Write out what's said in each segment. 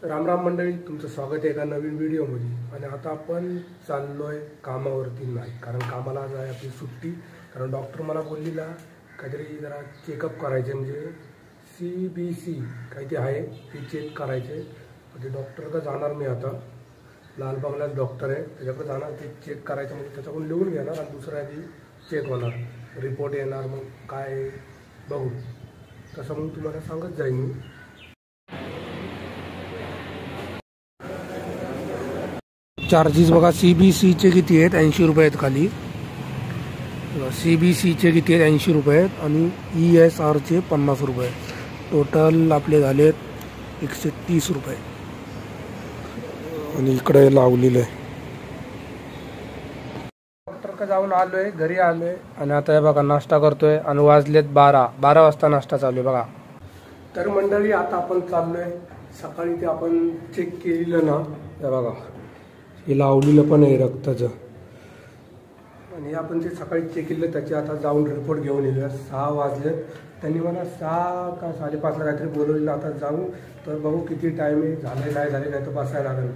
राम राम मंडळी, तुमचं स्वागत आहे एका नवीन व्हिडिओमध्ये। आणि आता आपण चाललोय कामावरती नाही, कारण कामाला आज आहे आपली सुट्टी। कारण डॉक्टर मला बोललेला काहीतरी जरा चेकअप करायचे, म्हणजे CBC काही ते आहे ते चेक करायचे। ते डॉक्टरकडे जाणार मी आता, लालबागलाच डॉक्टर आहे त्याच्याकडे जाणार, ते चेक करायचं म्हणजे त्याच्याकडून लिहून घेणार आणि दुसऱ्या आधी चेक होणार, रिपोर्ट येणार, मग काय बघू तसं मग तुम्हाला सांगत जाईन मी। चार्जेस बघा, CBCचे किती आहेत, 80 रुपये आहेत खाली। CBCचे किती आहेत, 80 रुपये आहेत आणि ESRचे 50 रुपये। टोटल आपले झालेत 130 रुपये। आणि इकडे लावलेलं आहे। डॉक्टरकडे जाऊन आलोय, घरी आलोय आणि आता हे बघा नाश्ता करतोय आणि वाजलेत 12 वाजता नाश्ता चालू आहे बघा। तर मंडळी आता आपण चाललोय, सकाळी ते आपण चेक केलेलं ना, हे बघा हे लावलेलं पण आहे रक्ताचं, आणि आपण ते सकाळी चेक केलं त्याचे आता जाऊन रिपोर्ट घेऊन येऊया। 6 वाजले, त्यांनी मला 6 का 5:30ला काहीतरी बोलवलेलं, आता जाऊ तर बघू किती टाईम आहे, झालं नाही झाले नाही तर बसायला लागेल।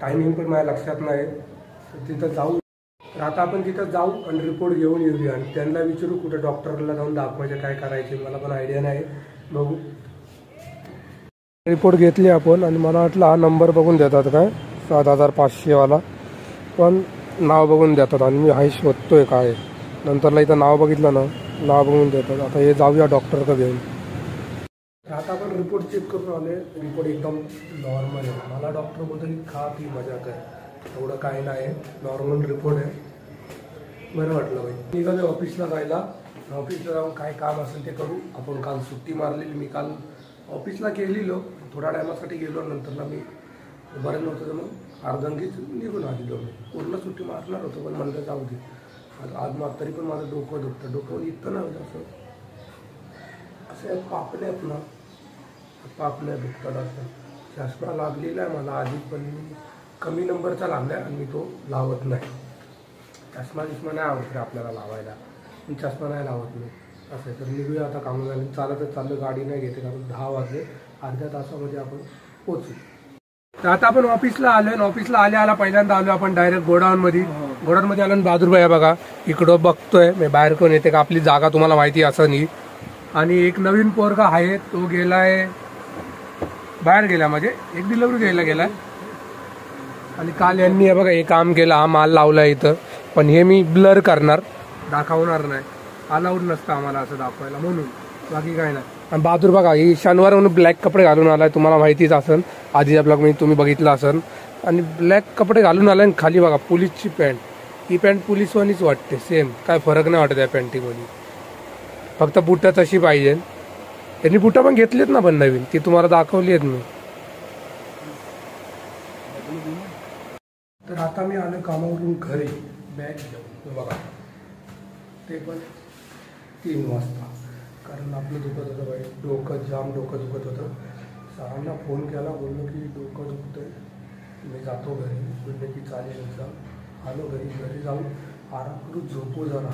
टायमिंग पण माझ्या लक्षात नाही, तर तिथं जाऊ। तर आता आपण तिथं जाऊ आणि रिपोर्ट घेऊन येऊया आणि त्यांना विचारू कुठं डॉक्टरला जाऊन दाखवायचे, काय करायचे, मला पण आयडिया नाही, बघू। रिपोर्ट घेतली आपण आणि मला वाटलं हा नंबर बघून देतात काय 7500 वाला, पण नाव बघून देतात आणि मी हाय शोधतोय काय, नंतरला इथं नाव बघितलं ना, नाव बघून देतात। आता हे जाऊया डॉक्टरकडे घेऊन। आता आपण रिपोर्ट चेक करून आले, रिपोर्ट एकदम नॉर्मल आहे। मला डॉक्टर बोलतो की खा ती मजाक आहे, एवढं काय नाही, नॉर्मल रिपोर्ट आहे, बरं वाटलं भाई। निघाले ऑफिसला जायला, ऑफिसला जाऊन काय काम असेल ते करू। आपण काल सुट्टी मारलेली, मी काल ऑफिसला गेलेलो, थोड्या टायमासाठी गेलो, नंतरला मी बरं नव्हतं तर मग अर्धंगीच निघून आलेलो। पूर्ण सुट्टी मारणार होतो पण म्हणलं जाऊ दे, आज मग तरी पण माझं डोकं दुखतं, डोकं इथं नव्हतं असं पापण्यात ना, पापण्या दुखतात असं। चष्मा लागलेला आहे मला आधी, पण कमी नंबरचा लागला आहे आणि मी तो लावत नाही। चष्मा नाही आवडत आपल्याला लावायला, मी चष्मा नाही लावत मी असं। तर निघूया आता, कामं झाली, चालतच चाललं, गाडी नाही घेते कारण 10 वाजले, अर्ध्या तासामध्ये आपण पोचू। तर आता आपण ऑफिसला आलोय, ऑफिसला आल्या पहिल्यांदा आलो आपण डायरेक्ट गोडाऊनमध्ये आलो आणि बहादूर भाई बघा इकडं बघतोय मी बाहेर कोण येते का, आपली जागा तुम्हाला माहिती असं नाही। आणि एक नवीन पोरगा आहे, तो गेलाय बाहेर, गेला म्हणजे एक डिलिव्हरी द्यायला गेलाय। आणि काल यांनी हे बघा हे काम केलं, हा माल लावला इथं, पण हे मी ब्लर करणार, दाखवणार नाही, अलाउड नसतं आम्हाला असं दाखवायला, म्हणून बाकी काय नाही। आणि बहादूर बघा ही शनिवार म्हणून ब्लॅक कपडे घालून आलाय, तुम्हाला माहितीच असेल, आधीच्या ब्लॉग मी तुम्ही बघितलं असेल। आणि ब्लॅक कपडे घालून आलाय आणि खाली बघा पोलीसची पॅन्ट, ही पॅन्ट पोलीसवानीच वाटते, सेम, काय फरक नाही वाटत या पॅन्टीमध्ये, फक्त बुटं तशी पाहिजे। त्यांनी बुटं पण घेतलीत ना पण नवीन, ती तुम्हाला दाखवली आहेत मी। तर आता मी आलो कामावरून घरी, बॅग घेऊन बघा, ते पण 3 वाजता, कारण आपलं दुखत होतं बाई, डोकं दुखत होतं। सरांना फोन केला, बोललो की डोकं दुखतंय, मी जातो घरी, बोलले की चालेल। आलो घरी जाऊन आराम करू, झोपू जरा,